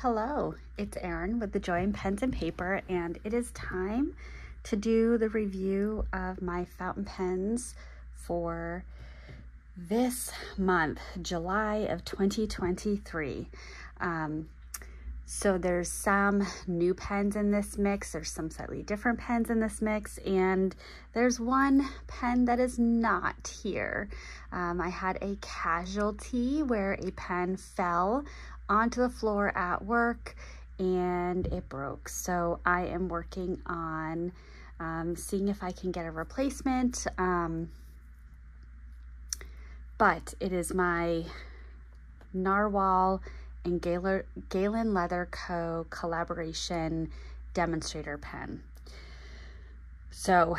Hello, it's Erin with the Joy in Pens and Paper, and it is time to do the review of my fountain pens for this month, July of 2023. So there's some new pens in this mix, there's some slightly different pens in this mix, and there's one pen that is not here. I had a casualty where a pen fell onto the floor at work and it broke. So I am working on seeing if I can get a replacement. But it is my Narwhal and Galen Leather Co. collaboration demonstrator pen. So,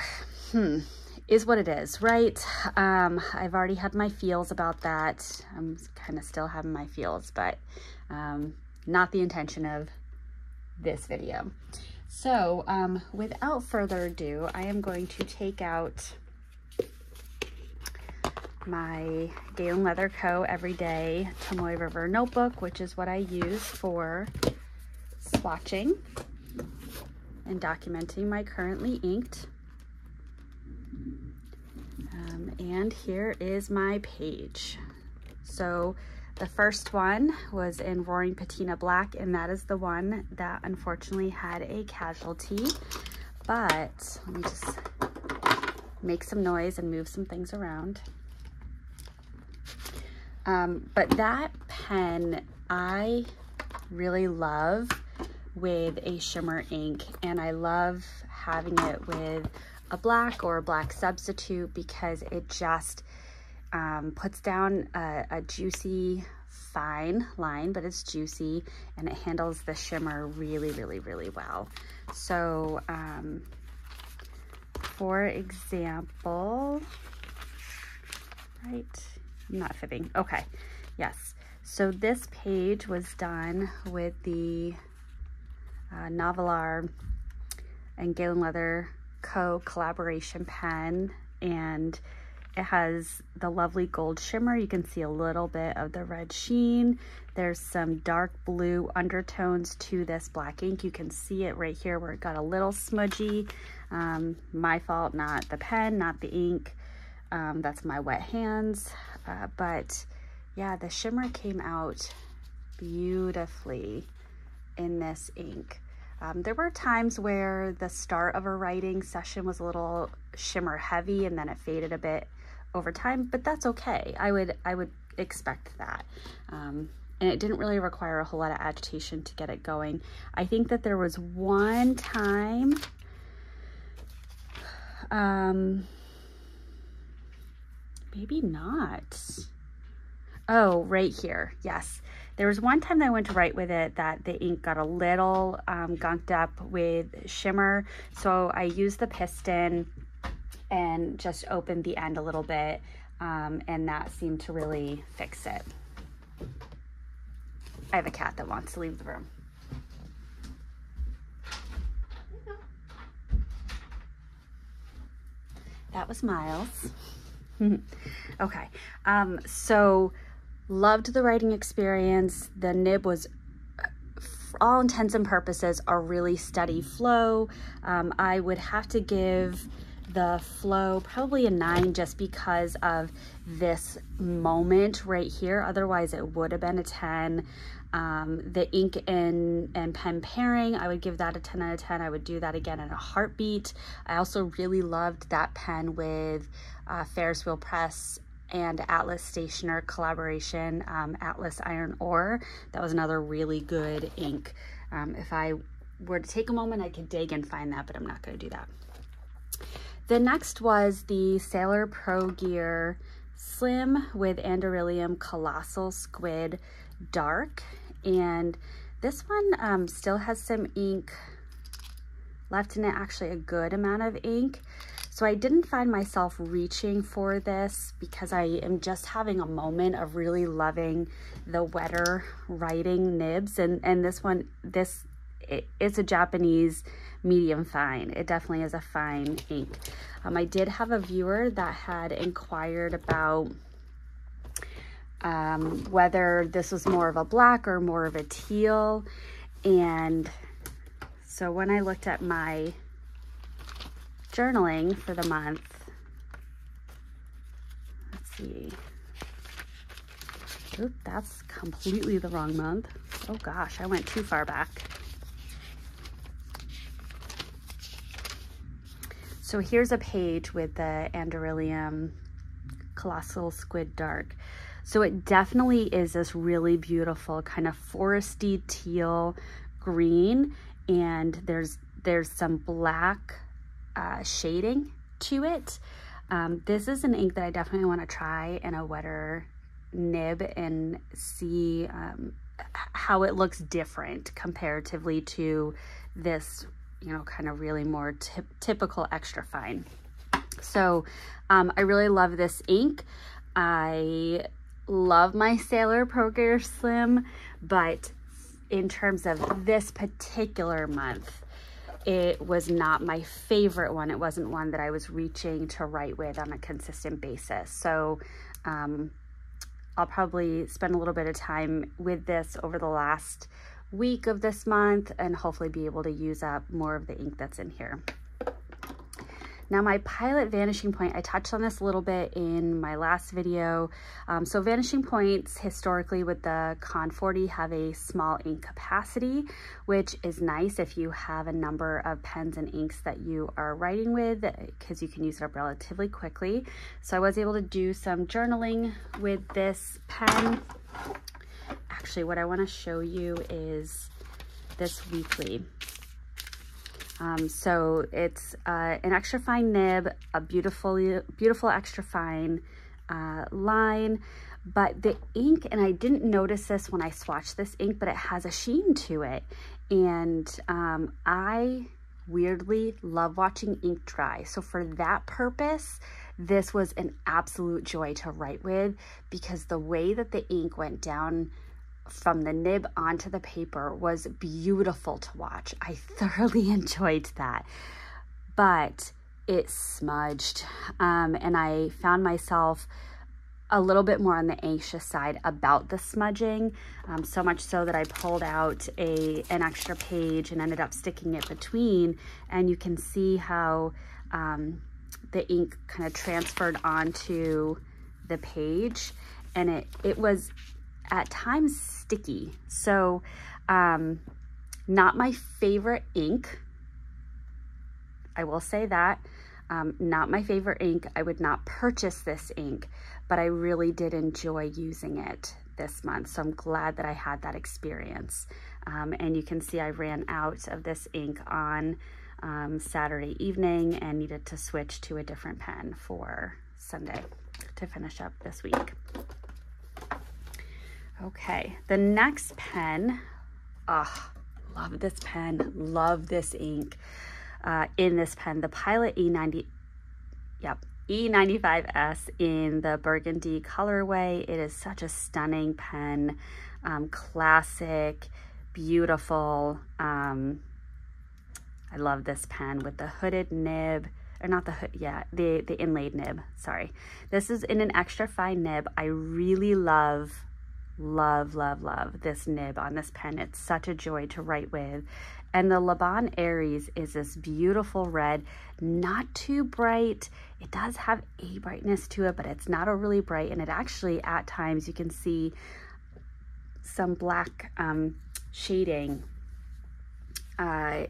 is what it is, right? I've already had my feels about that. I'm kind of still having my feels, but not the intention of this video. So, without further ado, I am going to take out my Galen Leather Co. Everyday Tomoe River notebook, which is what I use for swatching and documenting my currently inked. And here is my page. So the first one was in Roaring Patina Black, and that is the one that unfortunately had a casualty. But let me just make some noise and move some things around. But that pen I really love with a shimmer ink, and I love having it with a black or a black substitute because it just puts down a juicy, fine line, but it's juicy and it handles the shimmer really, really, really well. So, for example, right, I'm not fibbing. Okay, yes. So this page was done with the Novelar and Galen Leather Co. collaboration pen, and it has the lovely gold shimmer. You can see a little bit of the red sheen. There's some dark blue undertones to this black ink. You can see it right here where it got a little smudgy. My fault, not the pen, not the ink. That's my wet hands. But yeah, the shimmer came out beautifully in this ink. There were times where the start of a writing session was a little shimmer heavy and then it faded a bit over time, but that's okay. I would expect that. And it didn't really require a whole lot of agitation to get it going. I think that there was one time, maybe not. Oh, right here, yes. There was one time that I went to write with it that the ink got a little gunked up with shimmer. So I used the piston and just opened the end a little bit, and that seemed to really fix it. I have a cat that wants to leave the room. That was Miles. Okay, so loved the writing experience. The nib was, for all intents and purposes, a really steady flow. I would have to give the flow probably a 9 just because of this moment right here. Otherwise it would have been a 10. The ink and pen pairing, I would give that a 10 out of 10. I would do that again in a heartbeat. I also really loved that pen with Ferris Wheel Press and Atlas Stationer collaboration, Atlas Iron Ore. That was another really good ink. If I were to take a moment, I could dig and find that, but I'm not going to do that. The next was the Sailor Pro Gear Slim with Andorilium Colossal Squid Dark, and this one still has some ink left in it, actually a good amount of ink. So I didn't find myself reaching for this because I am just having a moment of really loving the wetter writing nibs, and this one, it's a Japanese medium fine. It definitely is a fine ink. I did have a viewer that had inquired about whether this was more of a black or more of a teal. And so when I looked at my journaling for the month, let's see. Oop, that's completely the wrong month. Oh gosh, I went too far back. So here's a page with the Andorralium Colossal Squid Dark. So it definitely is this really beautiful kind of foresty teal green, and there's some black shading to it. This is an ink that I definitely want to try in a wetter nib and see how it looks different comparatively to this, you know, kind of really more typical extra fine. So I really love this ink. I love my Sailor Pro Gear Slim, but in terms of this particular month, it was not my favorite one. It wasn't one that I was reaching to write with on a consistent basis. So I'll probably spend a little bit of time with this over the last week of this month and hopefully be able to use up more of the ink that's in here. Now my Pilot Vanishing Point, I touched on this a little bit in my last video. So vanishing points historically with the Con 40 have a small ink capacity, which is nice if you have a number of pens and inks that you are writing with, because you can use it up relatively quickly. So I was able to do some journaling with this pen. Actually, what I want to show you is this weekly. So it's an extra fine nib, a beautiful extra fine line, but the ink, and I didn't notice this when I swatched this ink, but it has a sheen to it. And I weirdly love watching ink dry. So for that purpose, this was an absolute joy to write with, because the way that the ink went down from the nib onto the paper was beautiful to watch. I thoroughly enjoyed that, but it smudged, and I found myself a little bit more on the anxious side about the smudging, so much so that I pulled out an extra page and ended up sticking it between, and you can see how the ink kind of transferred onto the page, and it was at times sticky. So not my favorite ink, I will say that. Not my favorite ink. I would not purchase this ink, but I really did enjoy using it this month. So I'm glad that I had that experience. And you can see I ran out of this ink on Saturday evening and needed to switch to a different pen for Sunday to finish up this week. Okay, the next pen, love this pen, love this ink. In this pen, the Pilot E95S in the burgundy colorway. It is such a stunning pen, classic, beautiful. I love this pen with the hooded nib, or not the hood, yeah, the inlaid nib, sorry. This is in an extra fine nib. I really love this nib on this pen. It's such a joy to write with. And the Laban Aries is this beautiful red, not too bright. It does have a brightness to it, but it's not overly bright. And it actually, at times, you can see some black shading on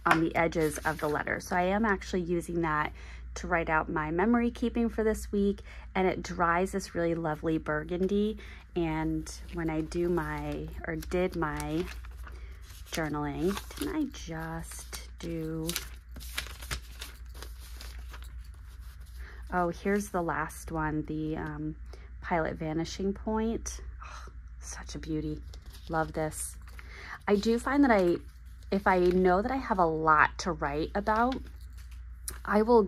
the edges of the letter. So I am actually using that to write out my memory keeping for this week, and it dries this really lovely burgundy. And when I did my journaling, didn't I just do, oh, here's the last one, the Pilot Vanishing Point. Oh, such a beauty. Love this. I do find that if I know that I have a lot to write about, I will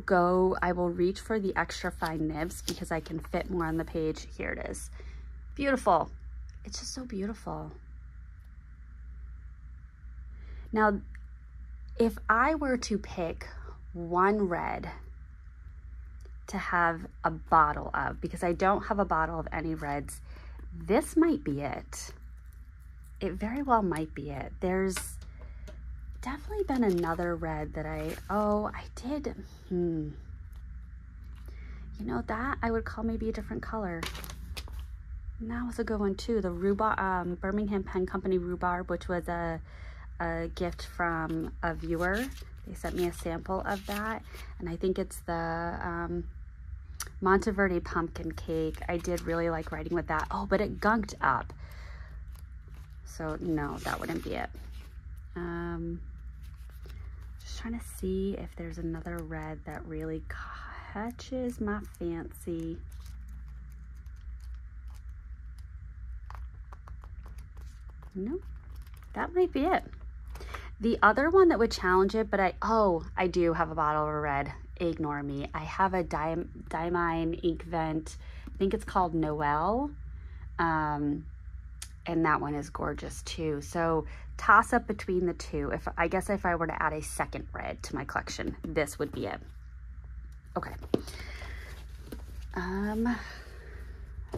reach for the extra fine nibs because I can fit more on the page. Here it is. Beautiful. It's just so beautiful. Now, if I were to pick one red to have a bottle of, because I don't have a bottle of any reds this might be it. It very well might be it. There's definitely been another red that I did. You know, that I would call maybe a different color. And that was a good one too. The rhubarb, Birmingham Pen Company rhubarb, which was a gift from a viewer. They sent me a sample of that, and I think it's the Monteverde pumpkin cake. I did really like writing with that. Oh, but it gunked up. So no, that wouldn't be it. Just trying to see if there's another red that really catches my fancy. No, that might be it. The other one that would challenge it, but I do have a bottle of red. Ignore me. I have a Diamine Inkvent. I think it's called Noel. And that one is gorgeous too. So toss up between the two. I guess if I were to add a second red to my collection, this would be it. Okay.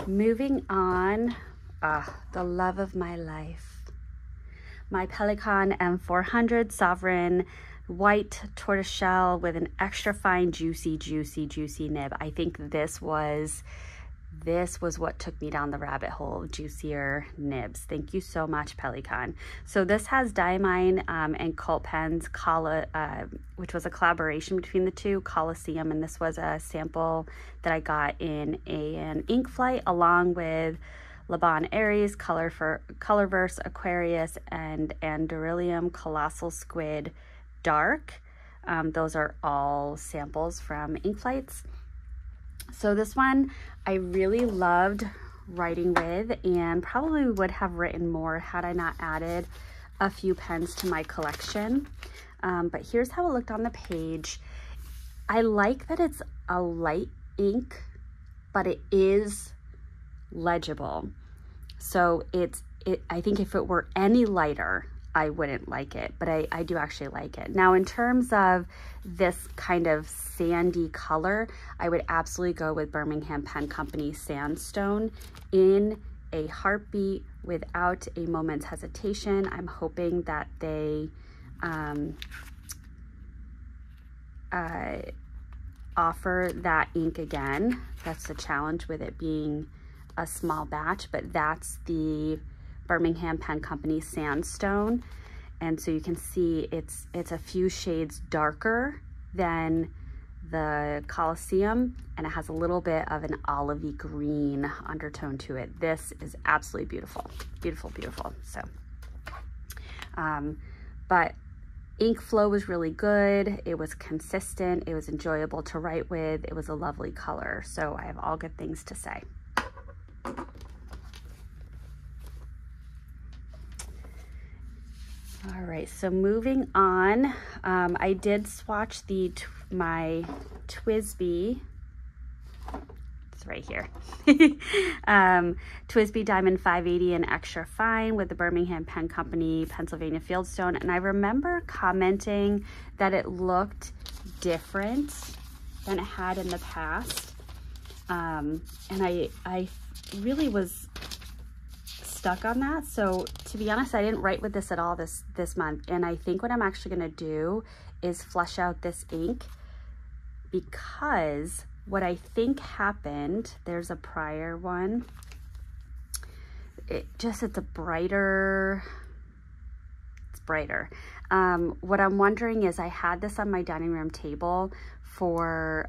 Moving on. The love of my life. My Pelikan M400 Sovereign white tortoiseshell with an extra fine, juicy nib. I think this was what took me down the rabbit hole, juicier nibs. Thank you so much, Pelikan. So this has Diamine and Cult Pens, which was a collaboration between the two, Coliseum, and this was a sample that I got in an ink flight along with Laban Aries, Colorverse Aquarius, and Andurilium Colossal Squid Dark. Those are all samples from ink flights. So this one I really loved writing with, and probably would have written more had I not added a few pens to my collection. But here's how it looked on the page. I like that it's a light ink, but it is legible. So I think if it were any lighter, I wouldn't like it, but I do actually like it. Now, in terms of this kind of sandy color, I would absolutely go with Birmingham Pen Company Sandstone in a heartbeat without a moment's hesitation. I'm hoping that they offer that ink again. That's the challenge with it being a small batch, but that's the Birmingham Pen Company Sandstone. And so you can see it's a few shades darker than the Coliseum, and it has a little bit of an olivey green undertone to it. This is absolutely beautiful, beautiful, beautiful. So, but ink flow was really good. It was consistent. It was enjoyable to write with. It was a lovely color. So I have all good things to say. All right, so moving on, I did swatch my TWSBI, it's right here, TWSBI Diamond 580 and Extra Fine with the Birmingham Pen Company Pennsylvania Fieldstone, and I remember commenting that it looked different than it had in the past, and I really was stuck on that. So to be honest, I didn't write with this at all this month, and I think what I'm actually going to do is flesh out this ink, because what I think happened, there's a prior one, it's brighter. What I'm wondering is, I had this on my dining room table for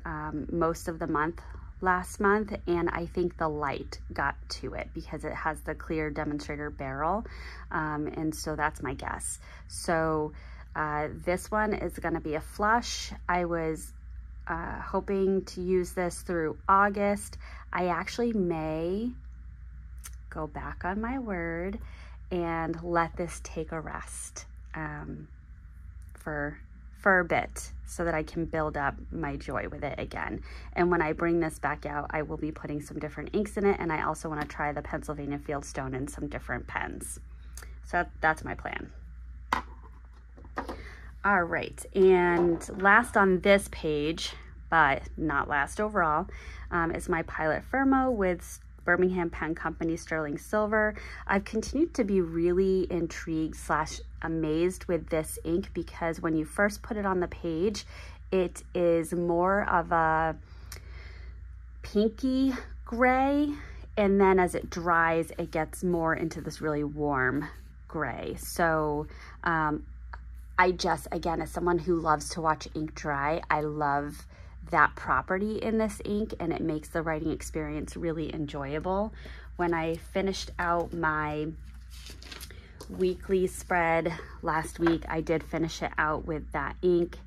most of the month last month, and I think the light got to it because it has the clear demonstrator barrel, and so that's my guess. So this one is going to be a flush. I was hoping to use this through August. I actually may go back on my word and let this take a rest for a bit, so that I can build up my joy with it again. And when I bring this back out, I will be putting some different inks in it, and I also want to try the Pennsylvania Fieldstone in some different pens. So that's my plan. All right, and last on this page, but not last overall, is my Pilot Firmo with Birmingham Pen Company Sterling Silver. I've continued to be really intrigued / amazed with this ink because when you first put it on the page, it is more of a pinky gray, and then as it dries, it gets more into this really warm gray. So I just, again, as someone who loves to watch ink dry, I love that property in this ink, and it makes the writing experience really enjoyable. When I finished out my weekly spread last week, I did finish it out with that ink.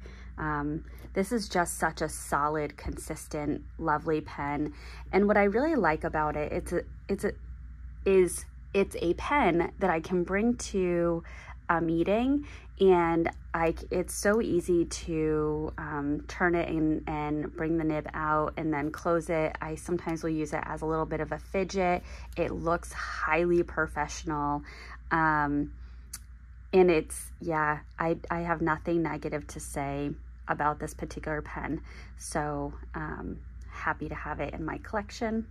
This is just such a solid, consistent, lovely pen. And what I really like about it, it's a pen that I can bring to a meeting, and it's so easy to turn it in and bring the nib out and then close it. I sometimes will use it as a little bit of a fidget. It looks highly professional. And it's, yeah, I have nothing negative to say about this particular pen. So happy to have it in my collection.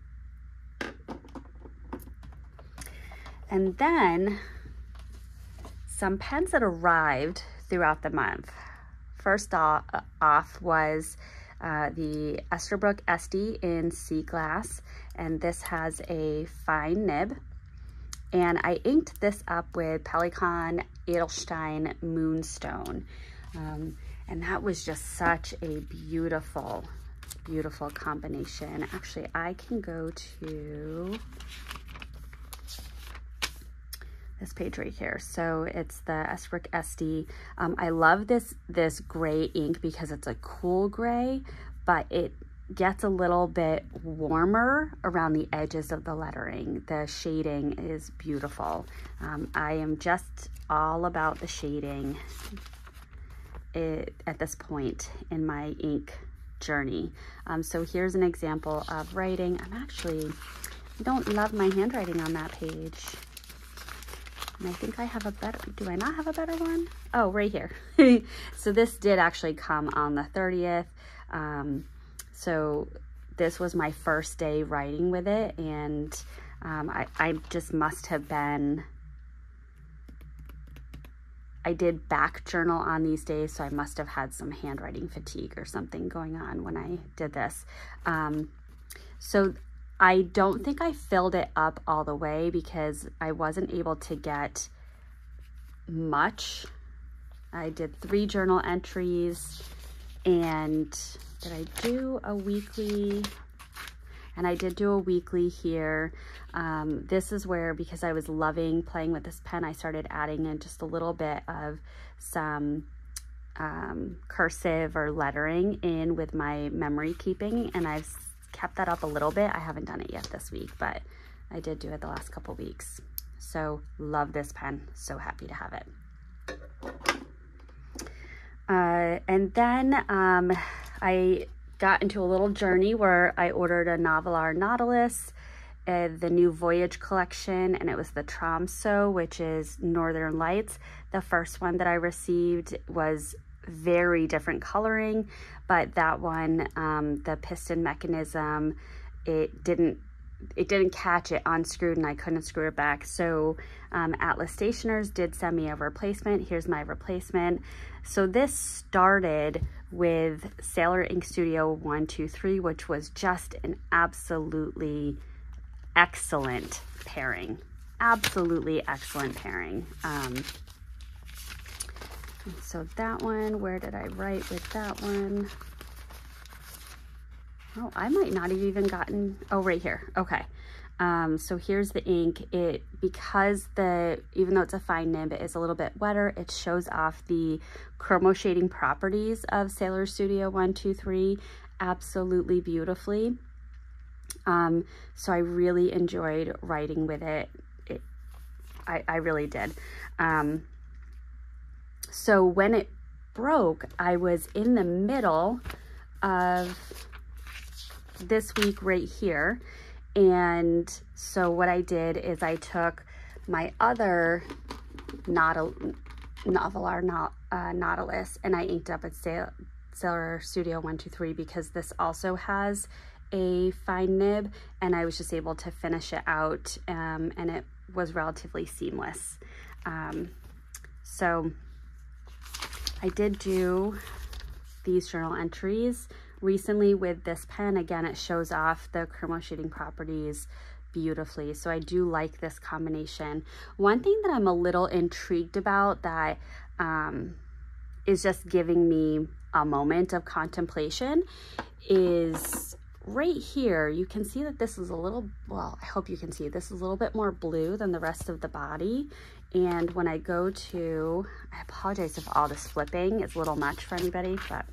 And then some pens that arrived throughout the month. First off was the Esterbrook SD in Sea Glass, and this has a fine nib. And I inked this up with Pelikan Edelstein Moonstone. And that was just such a beautiful, beautiful combination. Actually, I can go to this page right here. So it's the Esterbrook SD. I love this gray ink because it's a cool gray, but it gets a little bit warmer around the edges of the lettering. The shading is beautiful. I am just all about the shading at this point in my ink journey. So here's an example of writing. I don't love my handwriting on that page. And I think I have a better, do I not have a better one? Oh, right here. So this did actually come on the 30th. So this was my first day writing with it, and I just must have been, I did back journal on these days, so I must have had some handwriting fatigue or something going on when I did this. So I don't think I filled it up all the way because I wasn't able to get much. I did 3 journal entries, and did I do a weekly? And I did do a weekly here. This is where, because I was loving playing with this pen, I started adding in just a little bit of some cursive or lettering in with my memory keeping, and I've kept that up a little bit. I haven't done it yet this week, but I did do it the last couple weeks. So love this pen, so happy to have it. And then I got into a little journey where I ordered a Novelar Nautilus, the new Voyage collection, and it was the Tromso, which is Northern Lights. The first one that I received was very different coloring, but that one, the piston mechanism, it didn't catch, it unscrewed, and I couldn't screw it back. So Atlas Stationers did send me a replacement. Here's my replacement. So this started with Sailor Ink Studio 123, which was just an absolutely excellent pairing. Absolutely excellent pairing. So that one, where did I write with that one? Oh, I might not have even gotten, oh, right here. Okay. So here's the ink. Because even though it's a fine nib, it is a little bit wetter, it shows off the chromo shading properties of Sailor Studio 123 absolutely beautifully. So I really enjoyed writing with it. I really did. So when it broke, I was in the middle of this week right here. And so what I did is I took my other Novelar Nautilus and I inked up at Sailor Studio 123 because this also has a fine nib, and I was just able to finish it out, and it was relatively seamless. So I did do these journal entries recently with this pen. Again, it shows off the chroma shading properties beautifully. So I do like this combination. One thing that I'm a little intrigued about that is just giving me a moment of contemplation is right here. You can see that this is a little, well, I hope you can see this is a little bit more blue than the rest of the body. And when I go to, I apologize if all this flipping is a little much for anybody, but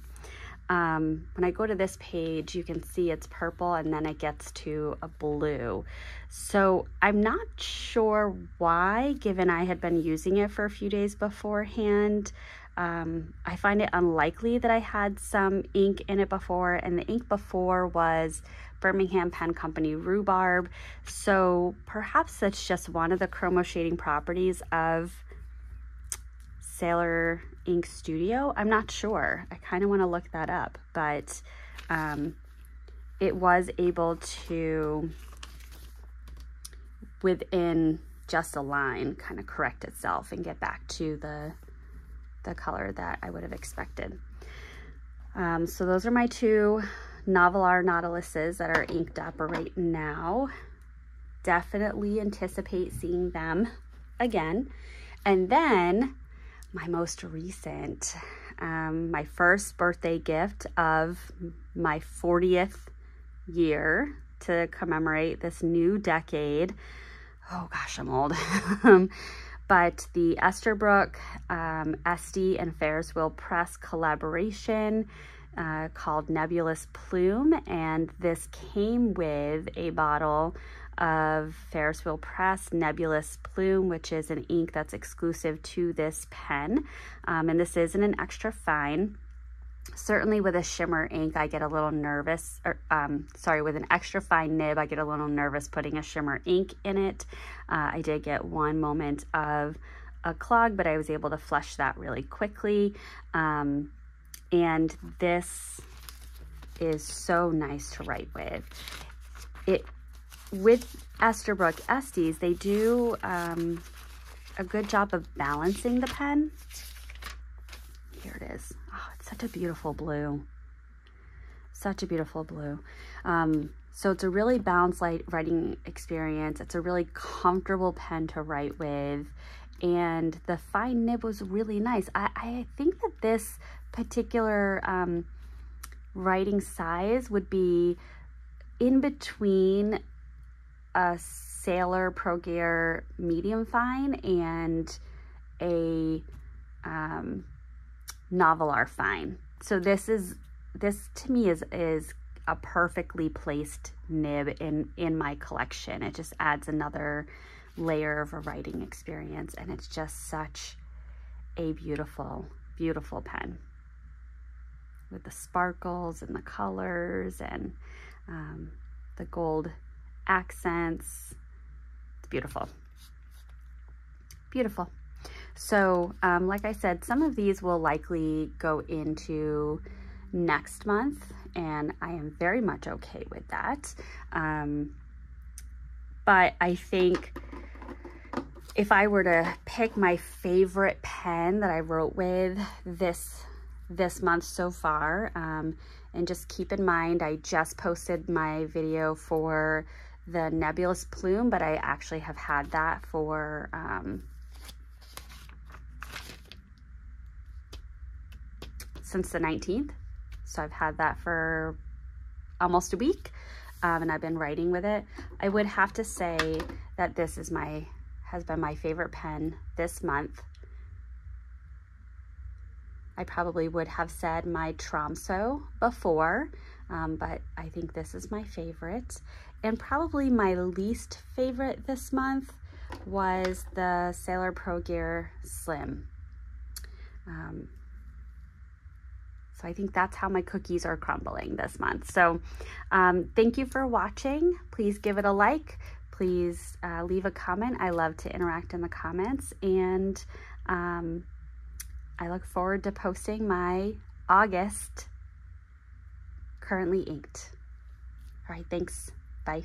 when I go to this page, you can see it's purple and then it gets to a blue. So I'm not sure why, given I had been using it for a few days beforehand. I find it unlikely that I had some ink in it before, and the ink before was Birmingham Pen Company Rhubarb. So perhaps that's just one of the chroma shading properties of Sailor Ink Studio. I'm not sure. I kind of want to look that up, but it was able to, within just a line, kind of correct itself and get back to the color that I would have expected. So those are my two Novelar Nautiluses that are inked up right now. Definitely anticipate seeing them again. And then my most recent, my first birthday gift of my 40th year to commemorate this new decade. Oh gosh, I'm old. But the Esterbrook, Esty, and Ferris Wheel Press collaboration called Nebulous Plume, and this came with a bottle of Ferris Wheel Press Nebulous Plume, which is an ink that's exclusive to this pen, and this is in an extra fine. Certainly with a shimmer ink, I get a little nervous, or with an extra fine nib, I get a little nervous putting a shimmer ink in it. I did get one moment of a clog, but I was able to flush that really quickly. And this is so nice to write with. With Esterbrook Esties, they do a good job of balancing the pen. Here it is. Oh, it's such a beautiful blue. Such a beautiful blue. So it's a really balanced writing experience. It's a really comfortable pen to write with. And the fine nib was really nice. I think that this particular writing size would be in between a Sailor Pro Gear medium fine and a Novelar fine. So this to me is a perfectly placed nib in my collection. It just adds another layer of a writing experience, and it's just such a beautiful, beautiful pen with the sparkles and the colors and the gold accents. It's beautiful. Beautiful. So like I said, some of these will likely go into next month, and I am very much okay with that. But I think if I were to pick my favorite pen that I wrote with this month so far, and just keep in mind, I just posted my video for the Nebulous Plume, but I actually have had that for since the 19th. So I've had that for almost a week, and I've been writing with it. I would have to say that this has been my favorite pen this month. I probably would have said my Tromso before, but I think this is my favorite. And probably my least favorite this month was the Sailor Pro Gear Slim. So I think that's how my cookies are crumbling this month. So thank you for watching. Please give it a like. Please leave a comment. I love to interact in the comments. And I look forward to posting my August currently inked. All right, thanks. Bye.